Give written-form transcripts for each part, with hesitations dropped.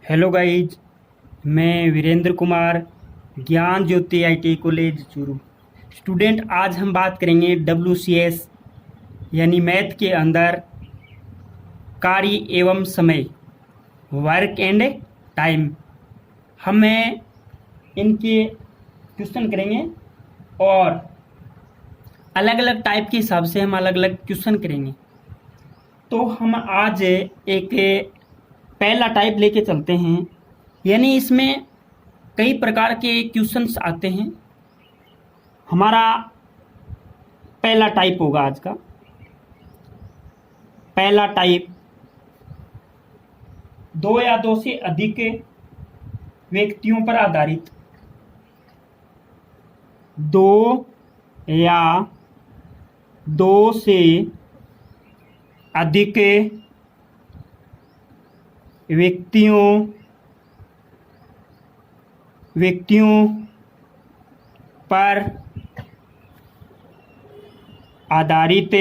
Hello guys, मैं वीरेंद्र कुमार, ज्ञान ज्योति IT college Churu student. आज हम बात करेंगे WCS यानी मैथ के अंदर कार्य एवं समय, वर्क एंड टाइम। हमें इनके क्वेश्चन करेंगे और अलग अलग टाइप के हिसाब से हम अलग अलग क्वेश्चन करेंगे। तो हम आज एक पहला टाइप लेके चलते हैं, यानी इसमें कई प्रकार के क्वेश्चंस आते हैं। हमारा पहला टाइप होगा आज का पहला टाइप, दो या दो से अधिक व्यक्तियों पर आधारित। दो या दो से अधिक व्यक्तियों पर आधारित,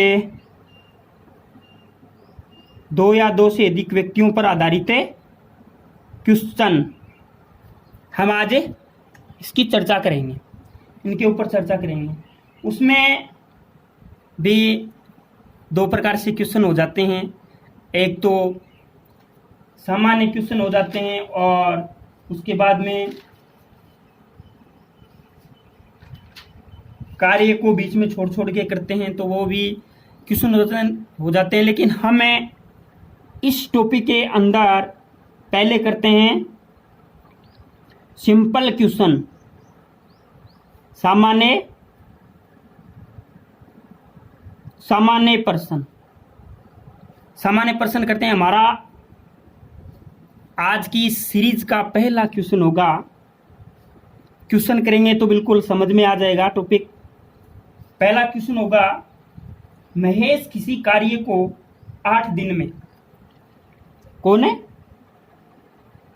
दो या दो से अधिक व्यक्तियों पर आधारित क्वेश्चन। हम आज इसकी चर्चा करेंगे, इनके ऊपर चर्चा करेंगे। उसमें भी दो प्रकार से क्वेश्चन हो जाते हैं। एक तो सामान्य क्वेश्चन हो जाते हैं और उसके बाद में कार्य को बीच में छोड़ छोड़ के करते हैं, तो वो भी क्वेश्चन हो जाते हैं। लेकिन हमें इस टॉपिक के अंदर पहले करते हैं सिंपल क्वेश्चन, सामान्य प्रश्न करते हैं। हमारा आज की सीरीज का पहला क्वेश्चन होगा। क्वेश्चन करेंगे तो बिल्कुल समझ में आ जाएगा टॉपिक। पहला क्वेश्चन होगा, महेश किसी कार्य को 8 दिन में, कौन है?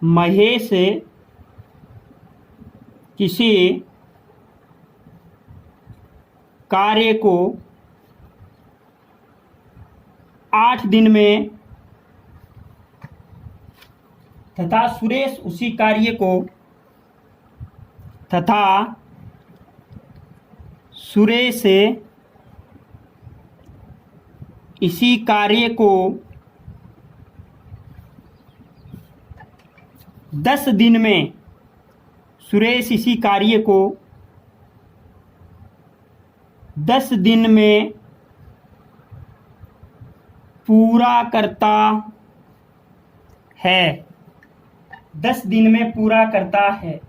महेश किसी कार्य को 8 दिन में तथा सुरेश इसी कार्य को 10 दिन में, सुरेश इसी कार्य को 10 दिन में पूरा करता है। 10 दिन में पूरा करता है।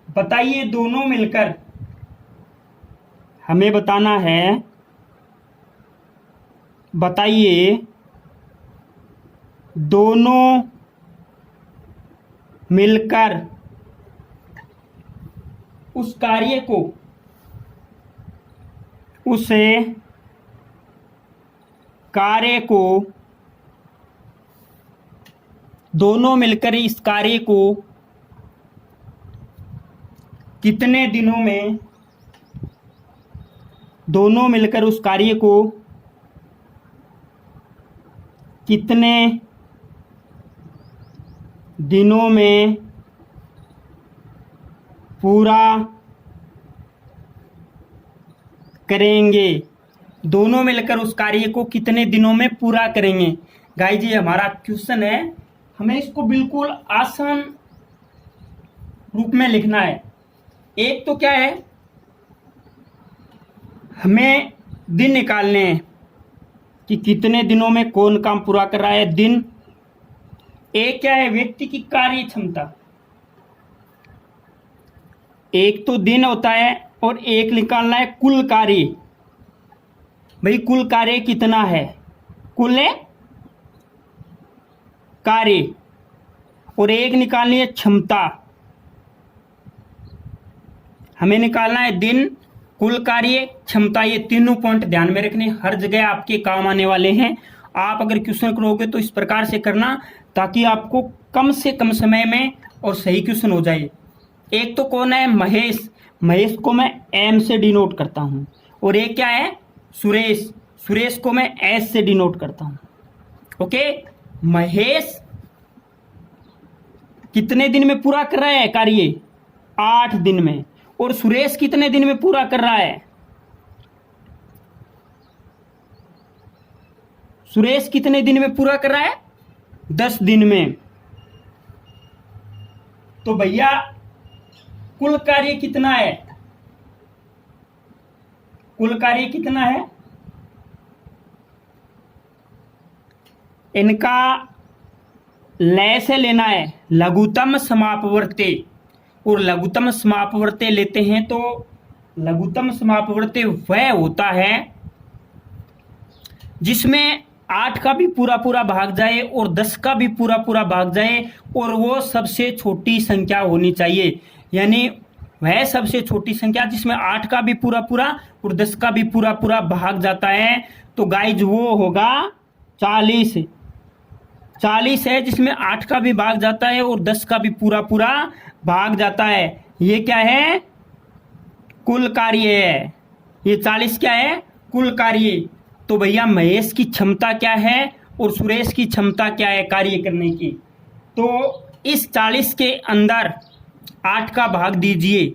बताइए दोनों मिलकर, हमें बताना है, बताइए दोनों मिलकर उस कार्य को, दोनों मिलकर इस कार्य को कितने दिनों में, दोनों मिलकर उस कार्य को कितने दिनों में पूरा करेंगे। दोनों मिलकर उस कार्य को कितने दिनों में पूरा करेंगे। गाइस, ये हमारा क्वेश्चन है। हमें इसको बिल्कुल आसान रूप में लिखना है। एक तो क्या है, हमें दिन निकालने हैं कि कितने दिनों में कौन काम पूरा कर रहा है, दिन। एक क्या है, व्यक्ति की कार्य क्षमता। एक तो दिन होता है और एक निकालना है कुल कार्य। भाई कुल कार्य कितना है, कुल कार्य। और एक निकालनी है क्षमता। हमें निकालना है दिन, कुल कार्य, क्षमता। ये तीनों पॉइंट ध्यान में रखने, हर जगह आपके काम आने वाले हैं। आप अगर क्वेश्चन करोगे तो इस प्रकार से करना ताकि आपको कम से कम समय में और सही क्वेश्चन हो जाए। एक तो कौन है, महेश। महेश को मैं एम से डिनोट करता हूं। और एक क्या है, सुरेश। सुरेश को मैं एस से डिनोट करता हूं। ओके, महेश कितने दिन में पूरा कर रहा है कार्य? 8 दिन में। और सुरेश कितने दिन में पूरा कर रहा है? सुरेश कितने दिन में पूरा कर रहा है? 10 दिन में। तो भैया कुल कार्य कितना है? कुल कार्य कितना है? इनका लय से लेना है लघुत्तम समापवर्ती, और लघुत्तम समापवर्ती लेते हैं तो लघुत्तम समापवर्ती वह होता है जिसमें 8 का भी पूरा पूरा भाग जाए और 10 का भी पूरा पूरा भाग जाए, और वो सबसे छोटी संख्या होनी चाहिए। यानी वह सबसे छोटी संख्या जिसमें 8 का भी पूरा पूरा और 10 का भी पूरा पूरा भाग जाता है। तो गाइज वो होगा 40। 40 है जिसमें 8 का भी भाग जाता है और 10 का भी पूरा पूरा भाग जाता है। ये क्या है? कुल कार्य है। ये 40 क्या है? कुल कार्य। तो भैया महेश की क्षमता क्या है और सुरेश की क्षमता क्या है कार्य करने की? तो इस 40 के अंदर 8 का भाग दीजिए।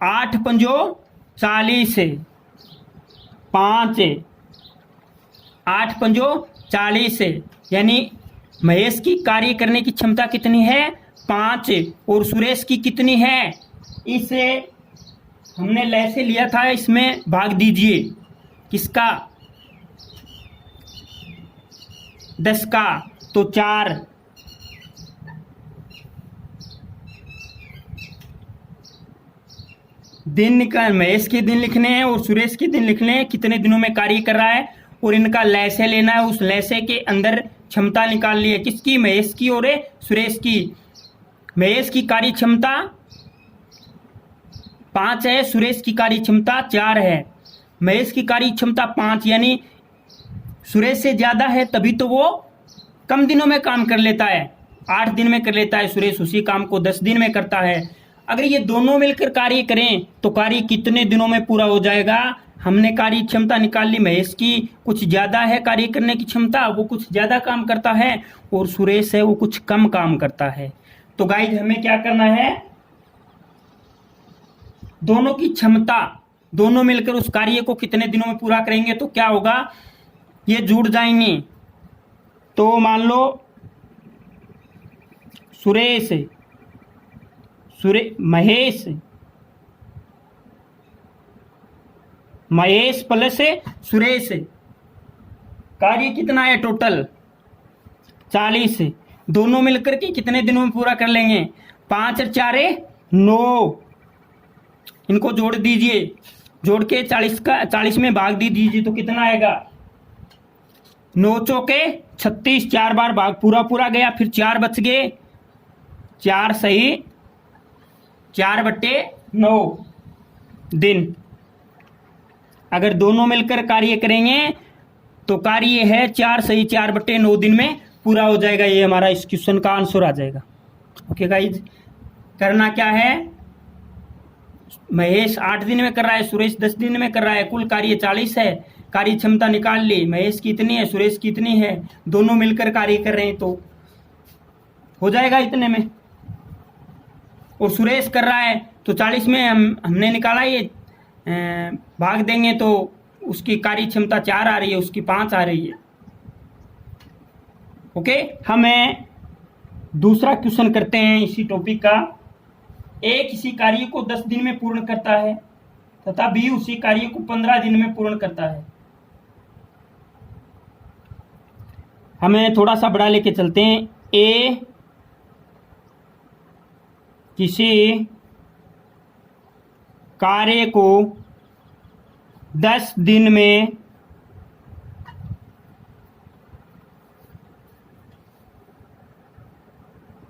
8 पंजो 40 है, 5 है, 8 पंजो 40 है। यानी महेश की कार्य करने की क्षमता कितनी है? 5। और सुरेश की कितनी है? इसे हमने लय से लिया था, इसमें भाग दीजिए। किसका? 10 का। तो 4। दिन निकाल, महेश के दिन लिखने हैं और सुरेश के दिन लिखने हैं, कितने दिनों में कार्य कर रहा है, और इनका लय से लेना है। उस लय से के अंदर क्षमता निकाल ली है। किसकी? महेश की और सुरेश की। महेश की कार्य क्षमता 5 है, सुरेश की कार्य क्षमता 4 है। महेश की कार्य क्षमता 5 यानी सुरेश से ज्यादा है, तभी तो वो कम दिनों में काम कर लेता है। 8 दिन में कर लेता है सुरेश, उसी काम को 10 दिन में करता है। अगर ये दोनों मिलकर कार्य करें तो कार्य कितने दिनों में पूरा हो जाएगा? हमने कार्य क्षमता निकाल ली। महेश की कुछ ज्यादा है कार्य करने की क्षमता, वो कुछ ज्यादा काम करता है, और सुरेश है वो कुछ कम काम करता है। तो गाइज हमें क्या करना है? दोनों की क्षमता, दोनों मिलकर उस कार्य को कितने दिनों में पूरा करेंगे तो क्या होगा? ये जुड़ जाएंगे। तो मान लो महेश प्लस सुरेश कार्य कितना है टोटल? 40। दोनों मिलकर के कितने दिनों में पूरा कर लेंगे? 5 और 4 9। इनको जोड़ दीजिए, जोड़ के 40 में भाग दीजिए तो कितना आएगा? 9 चौके 36। 4 बार भाग पूरा पूरा गया, फिर 4 बच गए। 4 सही 4/9 दिन। अगर दोनों मिलकर कार्य करेंगे तो कार्य है 4 सही 4/9 दिन में पूरा हो जाएगा। ये हमारा इस क्वेश्चन का आंसर आ जाएगा। ओके गाइज, करना क्या है? महेश 8 दिन में कर रहा है, सुरेश 10 दिन में कर रहा है, कुल कार्य 40 है। कार्य क्षमता निकाल ली, महेश की इतनी है, सुरेश की इतनी है, दोनों मिलकर कार्य कर रहे हैं तो हो जाएगा इतने में। और सुरेश कर रहा है तो 40 में हमने निकाला, ये भाग देंगे तो उसकी कार्य क्षमता 4 आ रही है, उसकी 5 आ रही है। ओके, हमें दूसरा क्वेश्चन करते हैं इसी टॉपिक का। ए किसी कार्य को 10 दिन में पूर्ण करता है तथा बी उसी कार्य को 15 दिन में पूर्ण करता है। हमें थोड़ा सा बड़ा लेके चलते हैं। ए किसी कार्य को 10 दिन में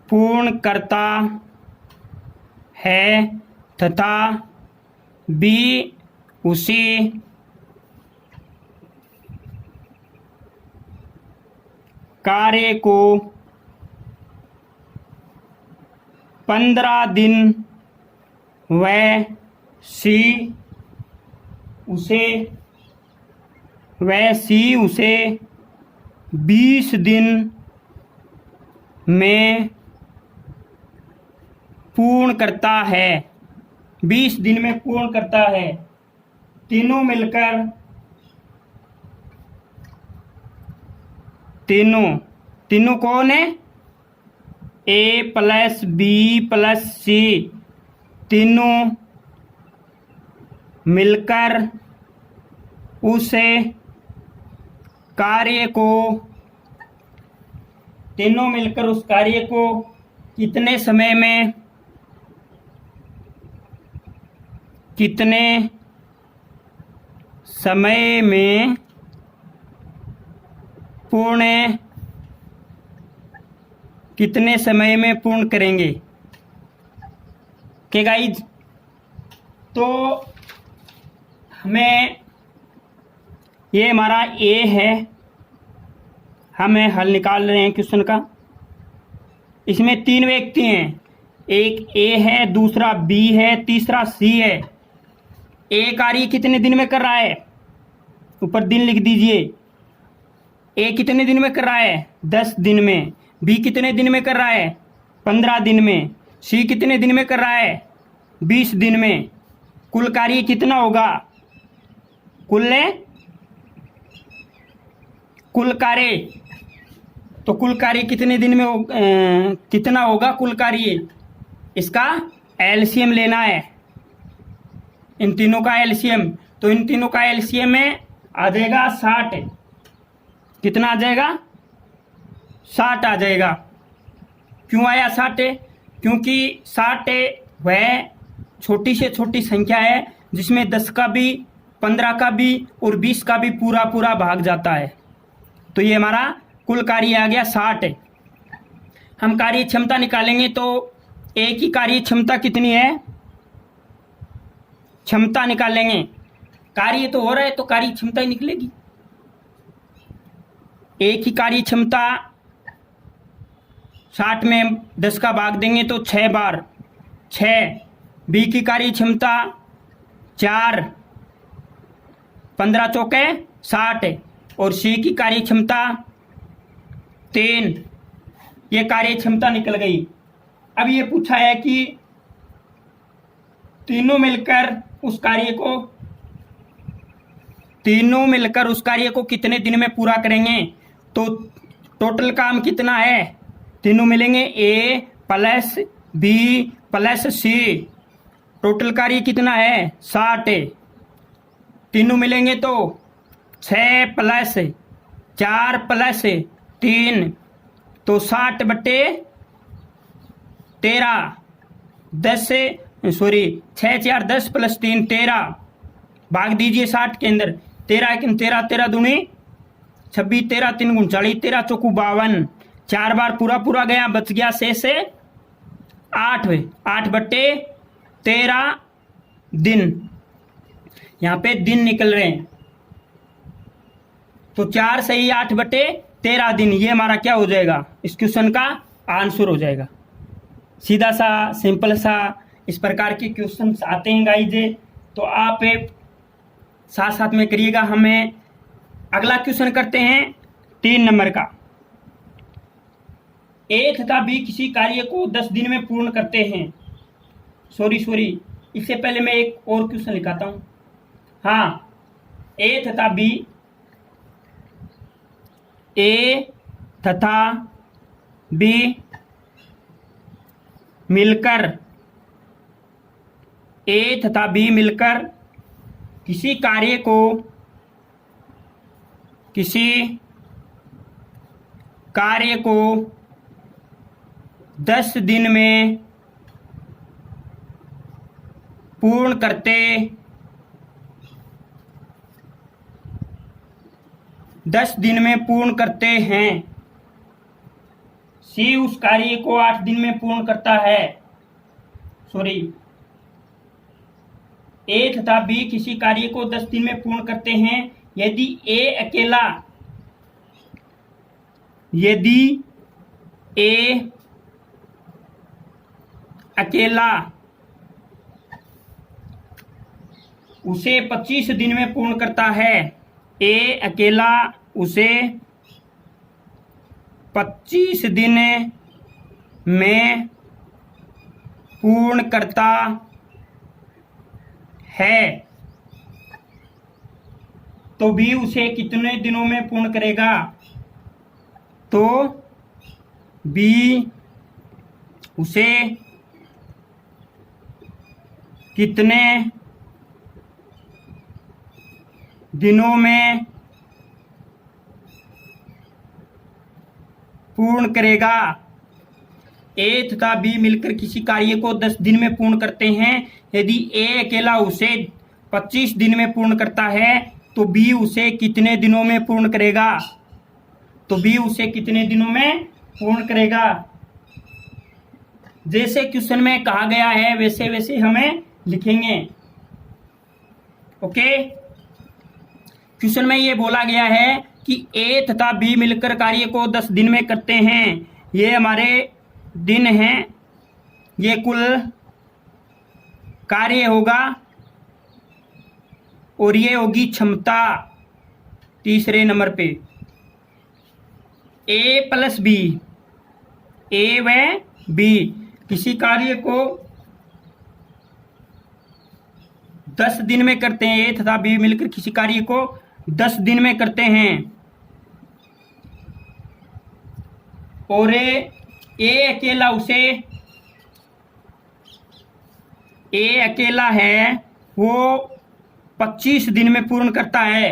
पूर्ण करता है तथा बी उसी कार्य को 15 दिन व सी उसे 20 दिन में पूर्ण करता है, 20 दिन में पूर्ण करता है। तीनों मिलकर, तीनों कौन है? ए प्लस बी प्लस सी, तीनों मिलकर उस कार्य को, तीनों मिलकर उस कार्य को कितने समय में, कितने समय में पूर्ण, कितने समय में पूर्ण करेंगे। ओके गाइज, तो हमें ये हमारा ए है, हमें हल निकाल रहे हैं क्वेश्चन का। इसमें 3 व्यक्ति हैं, एक ए है, दूसरा बी है, तीसरा सी है। ए कार्य कितने दिन में कर रहा है? ऊपर दिन लिख दीजिए। ए कितने दिन में कर रहा है? 10 दिन में। बी कितने दिन में कर रहा है? 15 दिन में। सी कितने दिन में कर रहा है? 20 दिन में। कुल कार्य कितना होगा? कुल कार्य, तो कुल कार्य कितने दिन में कितना होगा कुल कार्य? इसका एलसीएम लेना है, इन तीनों का एलसीएम। तो इन तीनों का एलसीएम में आ जाएगा 60। कितना आ जाएगा? 60 आ जाएगा। क्यों आया 60? क्योंकि 60 वह छोटी से छोटी संख्या है जिसमें 10 का भी, 15 का भी और 20 का भी पूरा पूरा भाग जाता है। तो ये हमारा कुल कार्य आ गया 60। हम कार्य क्षमता निकालेंगे तो ए की कार्य क्षमता कितनी है? क्षमता निकालेंगे, कार्य तो हो रहा है तो कार्य क्षमता ही निकलेगी। ए की कार्य क्षमता 60 में 10 का भाग देंगे तो 6 बार 6। बी की कार्य क्षमता 4, 15 चौके 60 और सी की कार्य क्षमता 3। ये कार्य क्षमता निकल गई। अब ये पूछा है कि तीनों मिलकर उस कार्य को कितने दिन में पूरा करेंगे। तो टोटल काम कितना है? तीनों मिलेंगे ए प्लस बी प्लस सी, टोटल कार्य कितना है? 60। तीनों मिलेंगे तो 6 प्लस 4 प्लस 3, तो 60 बटे 13, 6 4 10 प्लस 3 13, भाग दीजिए 60 के अंदर। 13 13 दूनी 26, 13 3 39, 13 चौकू 52, 4 बार पूरा पूरा गया, बच गया 6 से 8 बटे 13 दिन। यहाँ पे दिन निकल रहे हैं तो 4 सही 8 बटे 13 दिन। ये हमारा क्या हो जाएगा? इस क्वेश्चन का आंसर हो जाएगा। सीधा सा सिंपल सा इस प्रकार के क्वेश्चन आते हैं गाइज, तो आप साथ साथ में करिएगा। हमें अगला क्वेश्चन करते हैं 3 नंबर का। ए तथा बी किसी कार्य को 10 दिन में पूर्ण करते हैं। सॉरी, इससे पहले मैं एक और क्वेश्चन लिखाता हूं। हाँ, ए तथा बी मिलकर किसी कार्य को 10 दिन में पूर्ण करते 10 दिन में पूर्ण करते हैं। सी उस कार्य को 8 दिन में पूर्ण करता है। ए तथा बी किसी कार्य को 10 दिन में पूर्ण करते हैं यदि ए अकेला उसे 25 दिन में पूर्ण करता है। ए अकेला उसे 25 दिन में पूर्ण करता है तो बी उसे कितने दिनों में पूर्ण करेगा? तो बी उसे कितने दिनों में पूर्ण करेगा? ए तथा बी मिलकर किसी कार्य को 10 दिन में पूर्ण करते हैं। यदि ए अकेला उसे 25 दिन में पूर्ण करता है तो बी उसे कितने दिनों में पूर्ण करेगा? तो बी उसे कितने दिनों में पूर्ण करेगा? जैसे क्वेश्चन में कहा गया है वैसे वैसे हमें लिखेंगे। ओके, क्वेश्चन में ये बोला गया है कि ए तथा बी मिलकर कार्य को 10 दिन में करते हैं। ये हमारे दिन हैं, ये कुल कार्य होगा और ये होगी क्षमता तीसरे नंबर पे। ए प्लस बी, ए व बी किसी कार्य को 10 दिन में करते हैं। ए तथा बी मिलकर किसी कार्य को 10 दिन में करते हैं और ए अकेला उसे, ए अकेला है वो 25 दिन में पूर्ण करता है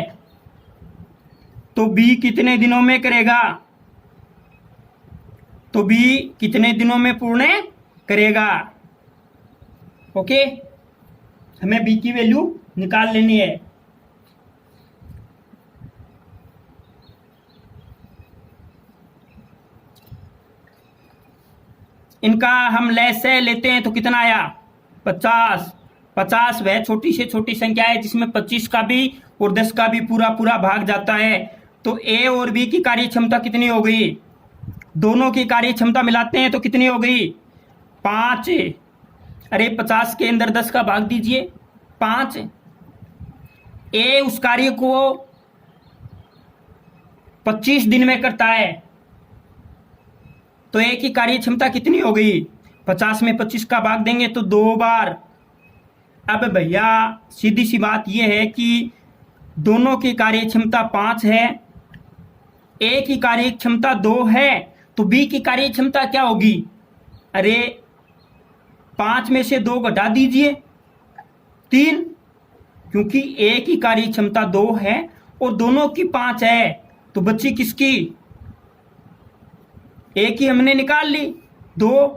तो बी कितने दिनों में करेगा? तो बी कितने दिनों में पूर्ण करेगा? ओके, हमें बी की वैल्यू निकाल लेनी है। इनका हम लैसे लेते हैं तो कितना आया? 50। 50 वह छोटी से छोटी संख्या है जिसमें 25 का भी और 10 का भी पूरा पूरा भाग जाता है। तो ए और बी की कार्य क्षमता कितनी हो गई? दोनों की कार्य क्षमता मिलाते हैं तो कितनी हो गई? 5। अरे 50 के अंदर 10 का भाग दीजिए, 5। ए उस कार्य को 25 दिन में करता है तो ए की कार्य क्षमता कितनी हो गई? 50 में 25 का भाग देंगे तो 2 बार। अब भैया सीधी सी बात यह है कि दोनों की कार्य क्षमता 5 है, ए की कार्य क्षमता 2 है तो बी की कार्य क्षमता क्या होगी? अरे 5 में से 2 घटा दीजिए, 3, क्योंकि ए की कार्य क्षमता 2 है और दोनों की 5 है तो बच्ची किसकी? ए की हमने निकाल ली 2,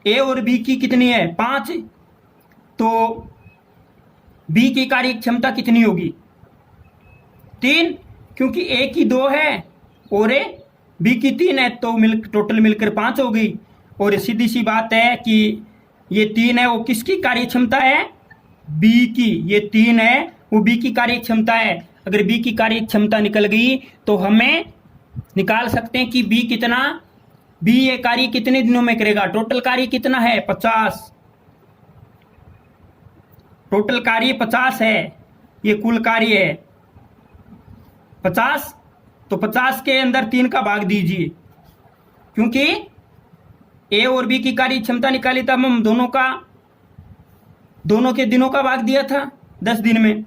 ए और बी की कितनी है? 5। तो बी की कार्य क्षमता कितनी होगी? 3, क्योंकि ए की 2 है और बी की 3 है तो टोटल मिलकर 5 हो गई। और सीधी सी बात है कि ये 3 है वो किसकी कार्य क्षमता है? बी की। ये 3 है वो बी की कार्य क्षमता है। अगर बी की कार्य क्षमता निकल गई तो हमें निकाल सकते हैं कि बी कितना, बी ये कार्य कितने दिनों में करेगा? टोटल कार्य कितना है? 50। टोटल कार्य 50 है, ये कुल कार्य है 50। तो 50 के अंदर 3 का भाग दीजिए, क्योंकि ए और बी की कार्य क्षमता निकाली तब हम दोनों के दिनों का भाग दिया था 10 दिन में।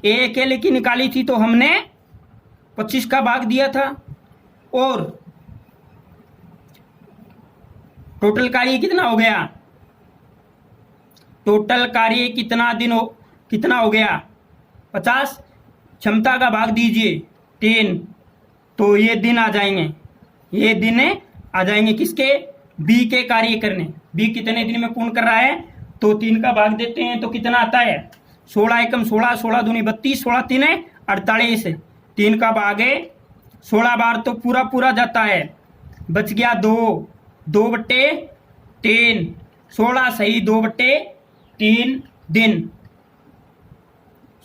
ए अकेले की निकाली थी तो हमने 25 का भाग दिया था और टोटल कार्य कितना हो गया? टोटल कार्य कितना हो गया? 50। क्षमता का भाग दीजिए 3 तो ये दिन आ जाएंगे, ये दिन आ जाएंगे किसके? बी के कार्य करने। बी कितने दिन में पूर्ण कर रहा है तो 3 का भाग देते हैं तो कितना आता है? 16 एकम 16, 16 दूनी 32, 16 तीन 48। 3 का भाग है 16 बार तो पूरा पूरा जाता है, बच गया 2/3। 16 सही 2/3 दिन।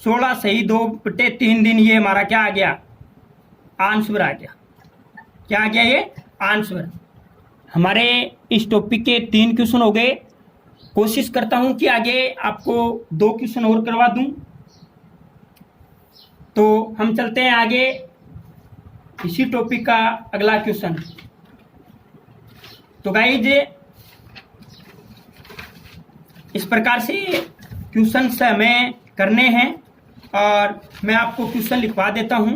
16 सही 2/3 दिन। ये हमारा क्या आ गया? आंसर आ गया। क्या आ गया? ये आंसर। हमारे इस टॉपिक के 3 क्वेश्चन हो गए। कोशिश करता हूं कि आगे आपको 2 क्वेश्चन और करवा दूं। तो हम चलते हैं आगे इसी टॉपिक का अगला क्वेश्चन। तो गाइज इस प्रकार से क्वेश्चन हमें करने हैं और मैं आपको क्वेश्चन लिखवा देता हूं।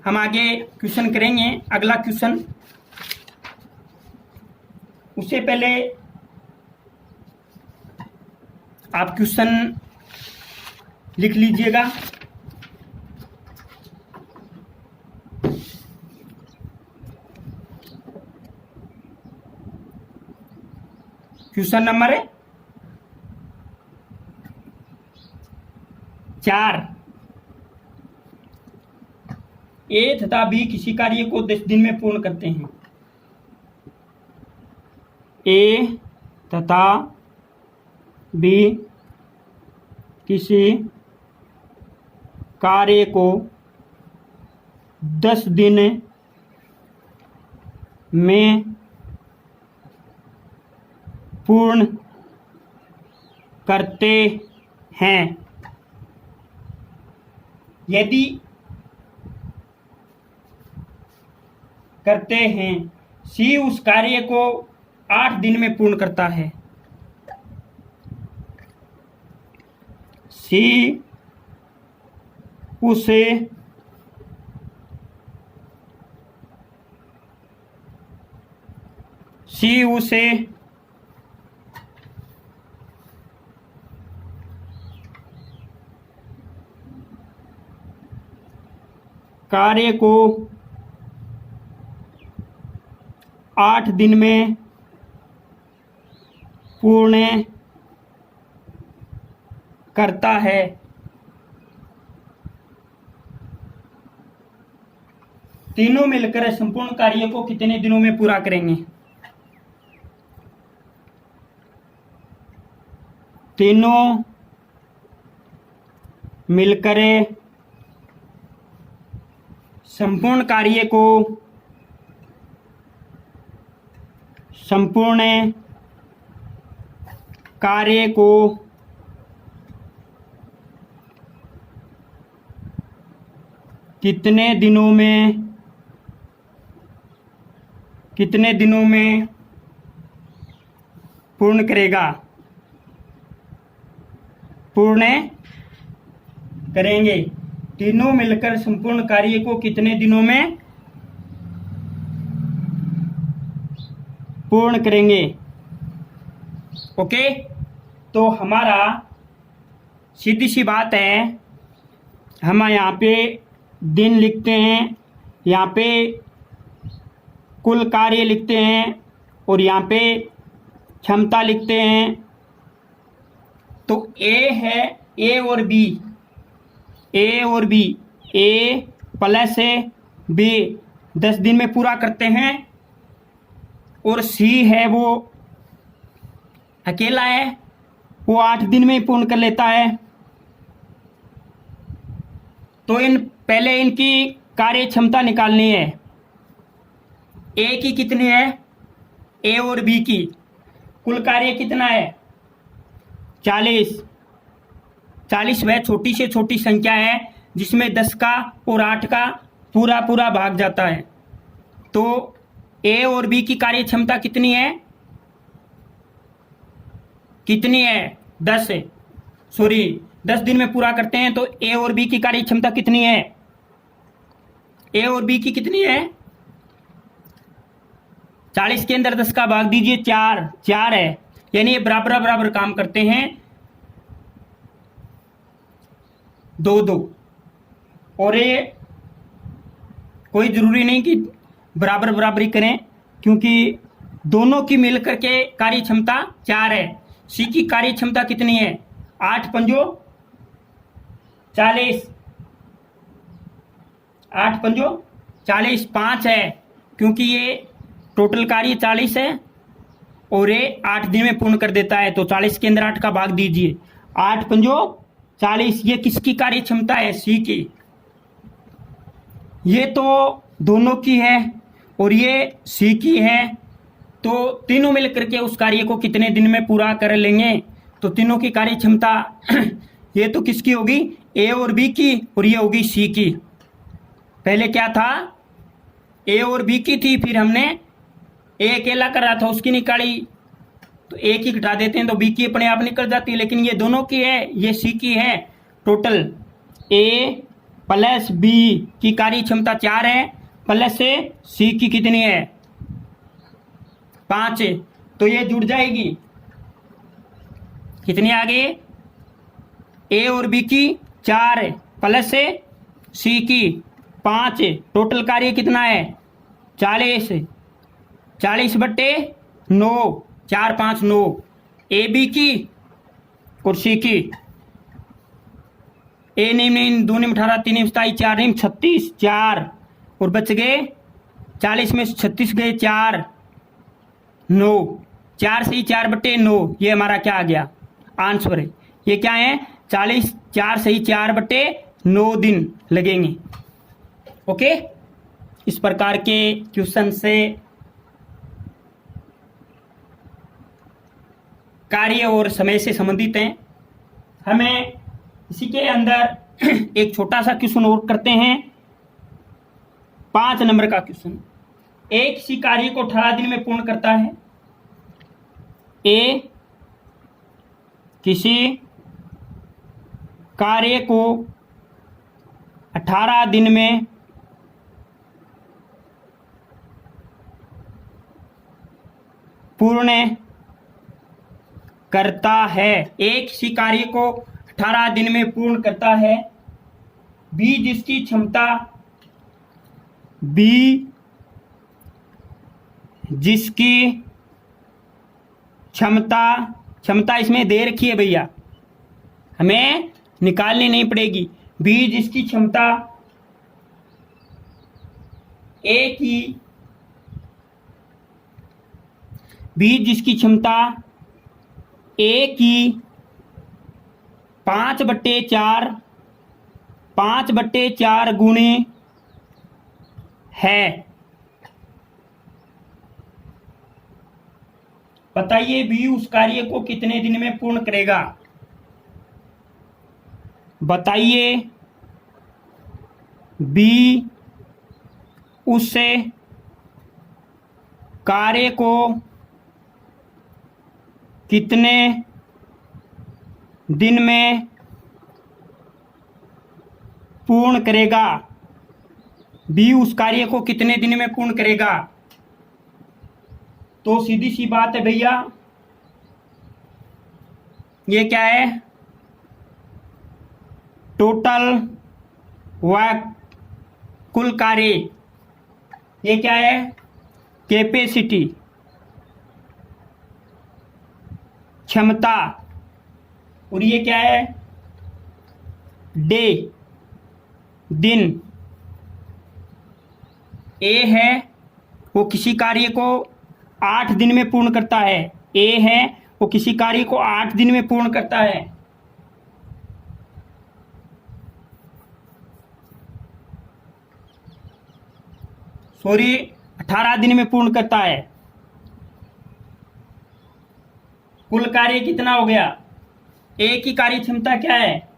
हम आगे क्वेश्चन करेंगे। अगला क्वेश्चन, उससे पहले आप क्वेश्चन लिख लीजिएगा। क्वेश्चन नंबर 4, ए तथा बी किसी कार्य को 10 दिन में पूर्ण करते हैं। ए तथा बी किसी कार्य को 10 दिन में पूर्ण करते हैं। यदि करते हैं, सी उस कार्य को 8 दिन में पूर्ण करता है। सी उसे कार्य को 8 दिन में पूर्ण करता है। तीनों मिलकर संपूर्ण कार्य को कितने दिनों में पूरा करेंगे? तीनों मिलकर संपूर्ण कार्य को कितने दिनों में पूर्ण करेगा? पूर्ण करेंगे। तीनों मिलकर संपूर्ण कार्य को कितने दिनों में पूर्ण करेंगे? ओके, तो हमारा सीधी सी बात है, हम यहाँ पे दिन लिखते हैं, यहाँ पे कुल कार्य लिखते हैं और यहाँ पे क्षमता लिखते हैं। तो ए है, ए और बी, ए प्लस बी 10 दिन में पूरा करते हैं और सी है वो अकेला है, वो 8 दिन में पूर्ण कर लेता है। तो पहले इनकी कार्य क्षमता निकालनी है। ए की कितनी है? ए और बी की कुल कार्य कितना है? 40 वह छोटी से छोटी संख्या है जिसमें 10 का और 8 का पूरा पूरा भाग जाता है। तो ए और बी की कार्य क्षमता कितनी है? 10 है। 10 दिन में पूरा करते हैं। तो ए और बी की कार्य क्षमता कितनी है? ए और बी की कितनी है? 40 के अंदर 10 का भाग दीजिए, 4 है। यानी ये बराबर बराबर काम करते हैं, 2-2। और ये कोई जरूरी नहीं कि बराबर बराबरी करें, क्योंकि दोनों की मिलकर के कार्य क्षमता 4 है। सी की कार्य क्षमता कितनी है? 8 पंजो 40, 8 पंजो 40, 5 है, क्योंकि ये टोटल कार्य 40 है और ये 8 दिन में पूर्ण कर देता है। तो 40 के अंदर 8 का भाग दीजिए, 8 पंजो 40। ये किसकी कार्य क्षमता है? सी की। ये तो दोनों की है और ये सी की है। तो तीनों मिलकर के उस कार्य को कितने दिन में पूरा कर लेंगे? तो तीनों की कार्य क्षमता ये तो किसकी होगी? ए और बी की, और ये होगी सी की। पहले क्या था? ए और बी की थी, फिर हमने ए अकेला कर रहा था उसकी निकाली, तो ए की घटा देते हैं तो बी की अपने आप निकल जाती है, लेकिन ये दोनों की है, ये सी की है। टोटल ए प्लस बी की कार्य क्षमता 4 है, प्लस से सी की कितनी है 5 है, तो ये जुड़ जाएगी। कितनी आगे, ए और बी की 4 है, प्लस से सी की 5 है, टोटल कार्य कितना है 40 40/9, 4 5 9, ए बी की और सी की। ए नहीं 2 निम 18, 3 निम 27, 4 निम 36, 4 और बच गए 40 में 36 गए 4 9, 4 से 4/9, ये हमारा क्या आ गया आंसर है। ये क्या है 40, 4 से 4/9 दिन लगेंगे। ओके, इस प्रकार के क्वेश्चन से कार्य और समय से संबंधित हैं। हमें इसी के अंदर एक छोटा सा क्वेश्चन और करते हैं, 5 नंबर का क्वेश्चन। ए किसी कार्य को 18 दिन में पूर्ण करता है। ए किसी कार्य को 18 दिन में पूर्ण करता है। ए किसी कार्य को 18 दिन में पूर्ण करता है। बी जिसकी क्षमता इसमें दे रखी है भैया, हमें निकालनी नहीं पड़ेगी। बी जिसकी क्षमता ए की 5/4 गुणे है। बताइए बी उस कार्य को कितने दिन में पूर्ण करेगा। बताइए बी उस कार्य को कितने दिन में पूर्ण करेगा। बी उस कार्य को कितने दिन में पूर्ण करेगा। तो सीधी सी बात है भैया, ये क्या है टोटल वर्क, कुल कार्य। ये क्या है कैपेसिटी, क्षमता। और ये क्या है डे, दिन। ए है वो किसी कार्य को 8 दिन में पूर्ण करता है। ए है वो किसी कार्य को 8 दिन में पूर्ण करता है। सॉरी 18 दिन में पूर्ण करता है। कुल कार्य कितना हो गया। ए की कार्य क्षमता क्या है,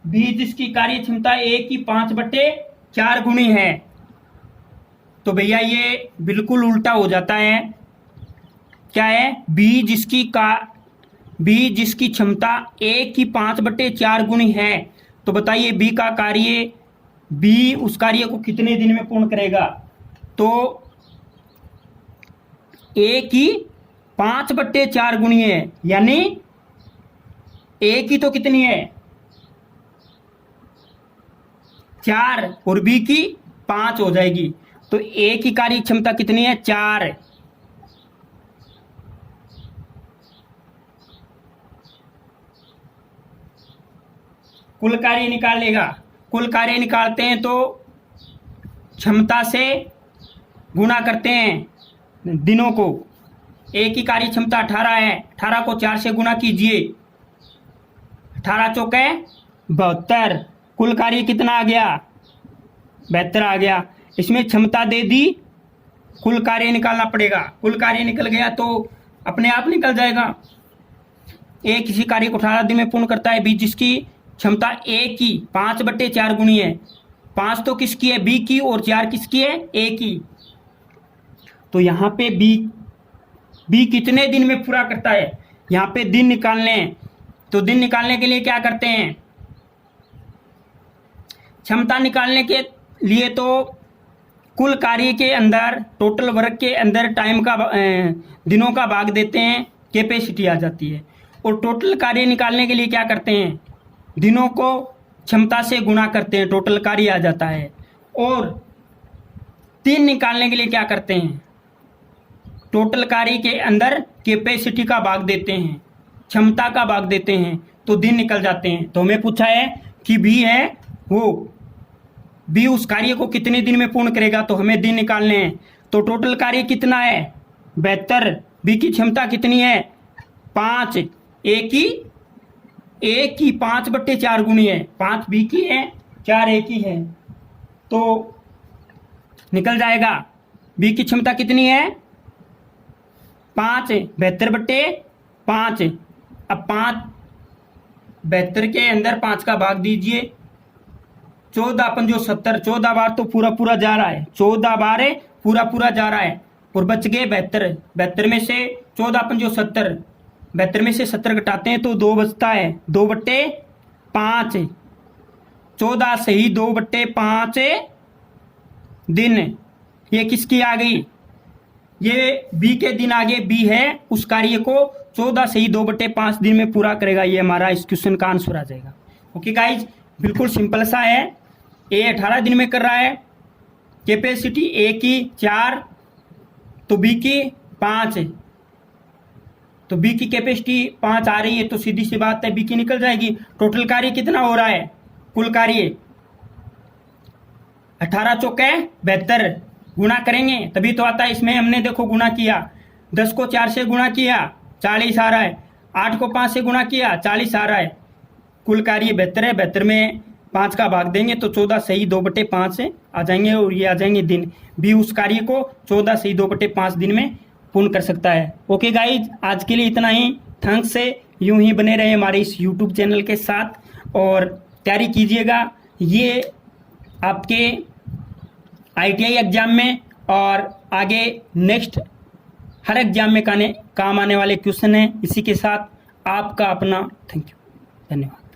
बी जिसकी कार्य क्षमता ए की 5/4 गुणी है। तो भैया ये बिल्कुल उल्टा हो जाता है। क्या है बी जिसकी क्षमता ए की 5/4 गुणी है। तो बताइए बी का कार्य, बी उस कार्य को कितने दिन में पूर्ण करेगा। तो ए की 5/4 गुणी है, यानी ए की तो कितनी है 4 और बी की 5 हो जाएगी। तो ए की कार्य क्षमता कितनी है 4। कुल कार्य निकाल लेगा। कुल कार्य निकालते हैं तो क्षमता से गुणा करते हैं दिनों को। ए की कार्य क्षमता 18 है, 18 को 4 से गुणा कीजिए, 18 चौके 72। कुल कार्य कितना आ गया 72 आ गया। इसमें क्षमता दे दी, कुल कार्य निकालना पड़ेगा। कुल कार्य निकल गया तो अपने आप निकल जाएगा। ए किसी कार्य को 18 दिन में पूर्ण करता है। बी जिसकी क्षमता ए की 5/4 गुणी है, 5 तो किसकी है, बी की, और 4 किसकी है, ए की। तो यहाँ पे बी कितने दिन में पूरा करता है, यहाँ पे दिन निकालने हैं। तो दिन निकालने के लिए क्या करते हैं, क्षमता निकालने के लिए तो कुल कार्य के अंदर, टोटल वर्क के अंदर टाइम का दिनों का भाग देते हैं, कैपेसिटी आ जाती है। और टोटल कार्य निकालने के लिए क्या करते हैं, दिनों को क्षमता से गुणा करते हैं, टोटल कार्य आ जाता है। और 3 निकालने के लिए क्या करते हैं, टोटल कार्य के अंदर कैपेसिटी का भाग देते हैं, क्षमता का भाग देते हैं, तो दिन निकल जाते हैं। तो हमें पूछा है कि बी है वो, बी उस कार्य को कितने दिन में पूर्ण करेगा, तो हमें दिन निकालने हैं। तो टोटल कार्य कितना है, 72। बी की क्षमता कितनी है, 5। ए की 5/4 गुणी है, 5 बी की है, 4 ए की है, तो निकल जाएगा। बी की क्षमता कितनी है, 5, 72/5। अब 5 72 के अंदर 5 का भाग दीजिए, 14 अपन जो 70, 14 बार तो पूरा पूरा जा रहा है, 14 बार है पूरा पूरा जा रहा है, और बच गए 72। 72 में से 14 अपन जो 70, 72 में से 70 घटाते हैं तो 2 बचता है, 2/5। 14 सही 2/5 दिन। ये किसकी आ गई, ये बी के दिन आगे। बी है उस कार्य को 14 सही 2/5 दिन में पूरा करेगा। ये हमारा इस क्वेश्चन का आंसर आ जाएगा। ओके गाइज, बिल्कुल सिंपल सा है। ए 18 दिन में कर रहा है, कैपेसिटी ए की 4 तो बी की 5, तो बी की कैपेसिटी 5 आ रही है, तो सीधी सी बात है बी की निकल जाएगी। टोटल कार्य कितना हो रहा है, कुल कार्य 18 चौके 72, गुणा करेंगे तभी तो आता है। इसमें हमने देखो गुणा किया, 10 को 4 से गुणा किया 40 आ रहा है, 8 को 5 से गुणा किया 40 आ रहा है। कुल कार्य 72 है, 72 में 5 का भाग देंगे तो 14 सही 2/5 आ जाएंगे, और ये आ जाएंगे दिन। बी उस कार्य को 14 सही 2/5 दिन में पूर्ण कर सकता है। ओके गाइज, आज के लिए इतना ही। थैंक्स से यूं ही बने रहे हमारे इस यूट्यूब चैनल के साथ और तैयारी कीजिएगा। ये आपके ITI एग्जाम में और आगे नेक्स्ट हर एग्जाम में काम आने वाले क्वेश्चन हैं। इसी के साथ आपका अपना थैंक यू, धन्यवाद।